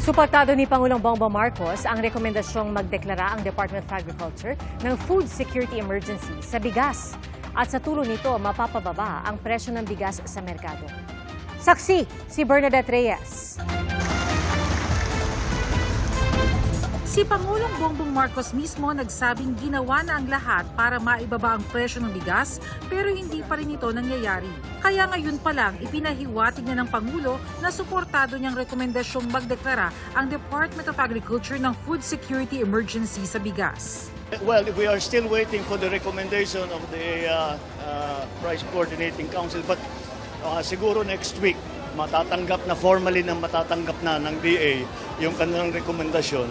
Suportado ni Pangulong Bongbong Marcos ang rekomendasyong magdeklara ang Department of Agriculture ng food security emergency sa bigas. At sa tulong nito, mapapababa ang presyo ng bigas sa merkado. Saksi, si Bernadette Reyes. Si Pangulong Bongbong Marcos mismo nagsabing ginawa na ang lahat para maibaba ang presyo ng bigas pero hindi pa rin ito nangyayari. Kaya ngayon pa lang ipinahiwatig na ng Pangulo na suportado niyang rekomendasyong magdeklara ang Department of Agriculture ng food security emergency sa bigas. Well, we are still waiting for the recommendation of the Price Coordinating Council but siguro next week matatanggap na formally ng DA yung kanilang rekomendasyon.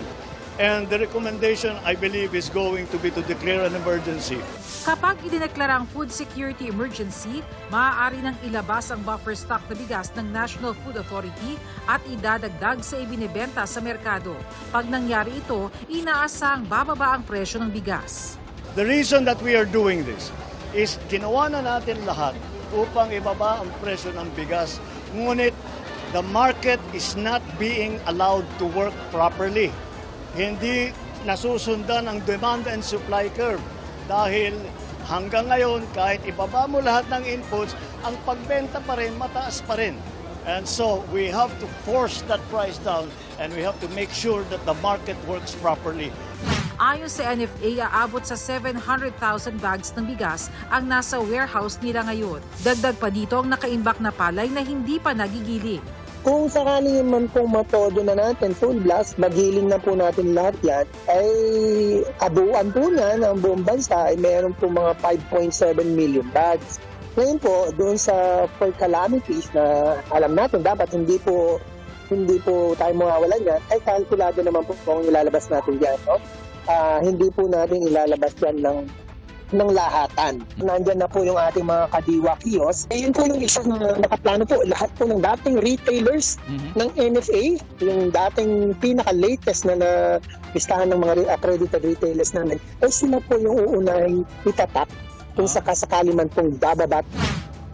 And the recommendation, I believe, is going to be to declare an emergency. Kapag idineklara ang food security emergency, maaari nang ilabas ang buffer stock na bigas ng National Food Authority at idadagdag sa ibinebenta sa merkado. Pag nangyari ito, inaasang bababa ang presyo ng bigas. The reason that we are doing this is ginawa na natin lahat upang ibaba ang presyo ng bigas. Ngunit the market is not being allowed to work properly. Hindi nasusundan ang demand and supply curve dahil hanggang ngayon kahit ibaba mo lahat ng inputs, ang pagbenta pa rin, mataas pa rin. And so we have to force that price down and we have to make sure that the market works properly. Ayon sa NFA, aabot sa 700,000 bags ng bigas ang nasa warehouse nila ngayon. Dagdag pa dito ang nakaimbak na palay na hindi pa nagigiling. Kung sakali man pong matodo na natin, full blast, maghiling na po natin lahat yan, ay kabuuan po na ng buong bansa ay meron po mga 5.7 million bags. Ngayon po, doon sa for calamities na alam natin, dapat hindi po tayo mawawalan yan, ay kalkulado naman po kung ilalabas natin yan. No? Hindi po natin ilalabas yan ng lahatan. Nandyan na po yung ating mga kadiwa kiosk. Yun po yung isang nakaplano po. Lahat po ng dating retailers ng NFA, yung dating pinaka-latest na listahan ng mga accredited retailers namin, ay sila po yung uunahing itatak kung sakasakali man pong bababat.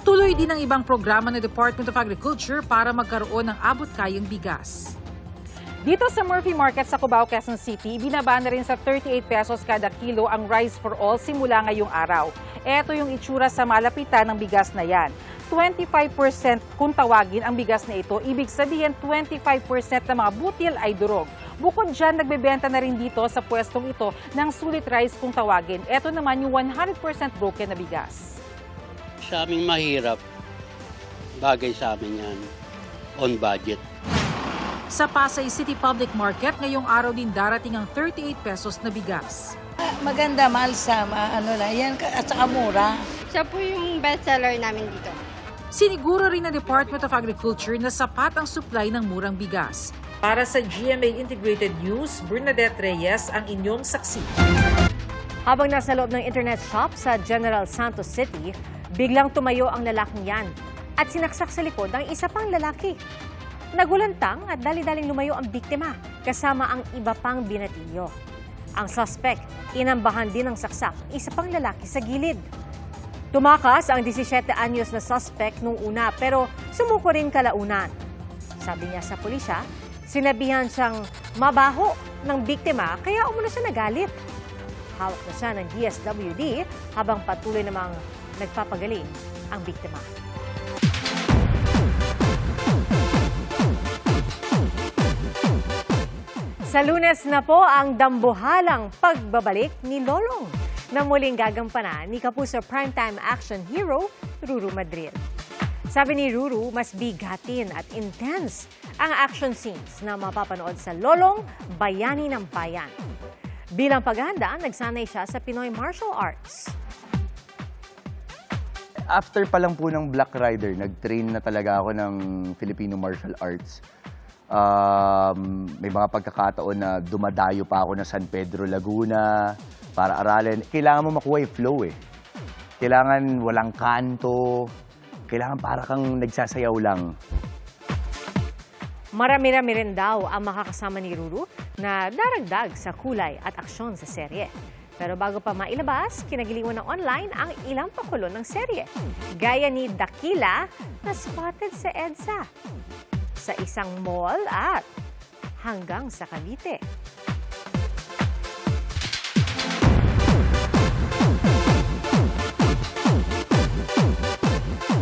Tuloy din ang ibang programa ng Department of Agriculture para magkaroon ng abot-kayang bigas. Dito sa Murphy Market sa Cubao, Quezon City, binaba na rin sa 38 pesos kada kilo ang Rice for All simula ngayong araw. Ito yung itsura sa malapitan ng bigas na yan. 25% kung tawagin ang bigas na ito, ibig sabihin 25% ng mga butil ay durog. Bukod dyan, nagbebenta na rin dito sa pwestong ito ng sulit rice kung tawagin. Ito naman yung 100% broken na bigas. Sa aming mahirap, bagay sa amin yan, on budget. Sa Pasay City Public Market, ngayong araw din darating ang 38 pesos na bigas. Maganda, mahal sa yan, at saka mura. Siya po yung bestseller namin dito. Siniguro rin ng Department of Agriculture na sapat ang supply ng murang bigas. Para sa GMA Integrated News, Bernadette Reyes ang inyong saksi. Habang nasa loob ng internet shop sa General Santos City, biglang tumayo ang lalaking yan at sinaksak sa likod ang isa pang lalaki. Nagulantang at dali-daling lumayo ang biktima kasama ang iba pang binatilyo. Ang suspect, inambahan din ng saksak, isa pang lalaki sa gilid. Tumakas ang 17 anyos na suspect nung una pero sumuko rin kalaunan. Sabi niya sa pulisya, sinabihan siyang mabaho ng biktima kaya umuna siya nagalit. Hawak na siya ng DSWD habang patuloy namang nagpapagaling ang biktima. Sa Lunes na po ang dambuhalang pagbabalik ni Lolong na muling gagampanan ni Kapuso primetime action hero Ruru Madrid. Sabi ni Ruru, mas bigatin at intense ang action scenes na mapapanood sa Lolong Bayani ng Bayan. Bilang paghahanda, nagsanay siya sa Pinoy Martial Arts. After pa lang po ng Black Rider, nag-train na talaga ako ng Filipino Martial Arts. May mga pagkakataon na dumadayo pa ako na San Pedro, Laguna para aralin. Kailangan mo makuha yung flow eh. Kailangan walang kanto. Kailangan para kang nagsasayaw lang. Marami-rami rin daw ang makakasama ni Ruru na daragdag sa kulay at aksyon sa serye. Pero bago pa mailabas, kinagiliwan ng online ang ilang pakulo ng serye. Gaya ni Dakila na spotted sa EDSA, sa isang mall at hanggang sa Cavite.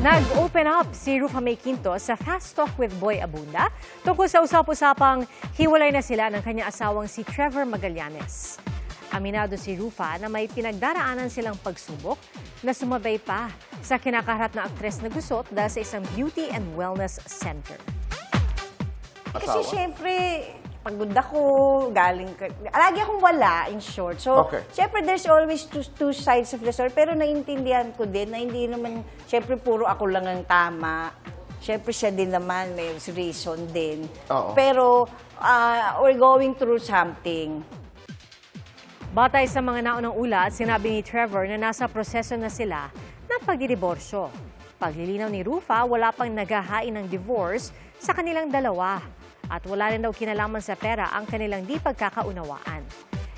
Nag-open up si Rufa May Quinto sa Fast Talk with Boy Abunda tungkol sa usap-usapang hiwalay na sila ng kanyang asawang si Trevor Magallanes. Aminado si Rufa na may pinagdaraanan silang pagsubok na sumabay pa sa kinakaharap na aktres na gusot dahil sa isang beauty and wellness center. Kasi syempre, pagod ako, lagi akong wala, in short. So, syempre, there's always two sides of the story. Pero naiintindihan ko din na hindi naman, syempre, puro ako lang ang tama. Syempre, siya din naman, may reason din. Pero, we're going through something. Batay sa mga naunang ulat, sinabi ni Trevor na nasa proseso na sila ng pagdidiborsyo. Paglilinaw ni Rufa, wala pang naghahain ng divorce sa kanilang dalawa. At wala rin daw kinalaman sa pera ang kanilang di pagkakaunawaan.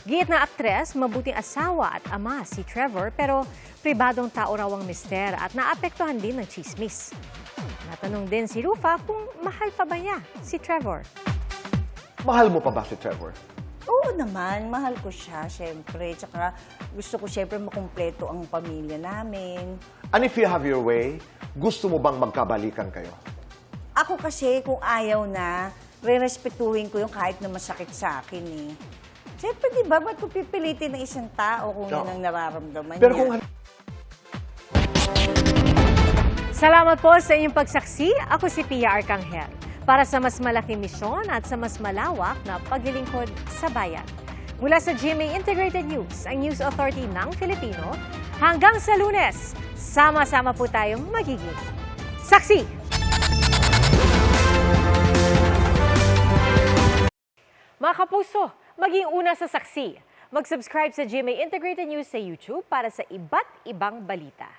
Giit na aktres, mabuting asawa at ama si Trevor pero pribadong tao raw ang mister at naapektuhan din ng chismis. Natanong din si Rufa kung mahal pa ba niya si Trevor. Mahal mo pa ba si Trevor? Oo naman, mahal ko siya, syempre. Tsaka gusto ko syempre makumpleto ang pamilya namin. And if you have your way, gusto mo bang magkabalikan kayo? Ako kasi, kung ayaw na, re-respetuhin ko yung kahit na masakit sa akin eh. Siyempre, di ba, ba't ko pipilitin ng isang tao kung yun ang nararamdaman Pero niya? kung Salamat po sa inyong pagsaksi. Ako si Pia Arcangel. Para sa mas malaking misyon at sa mas malawak na paglilingkod sa bayan. Mula sa GMA Integrated News, ang News Authority ng Filipino, hanggang sa Lunes, sama-sama po tayong magiging saksi! Mga kapuso, maging una sa saksi. Mag-subscribe sa GMA Integrated News sa YouTube para sa iba't ibang balita.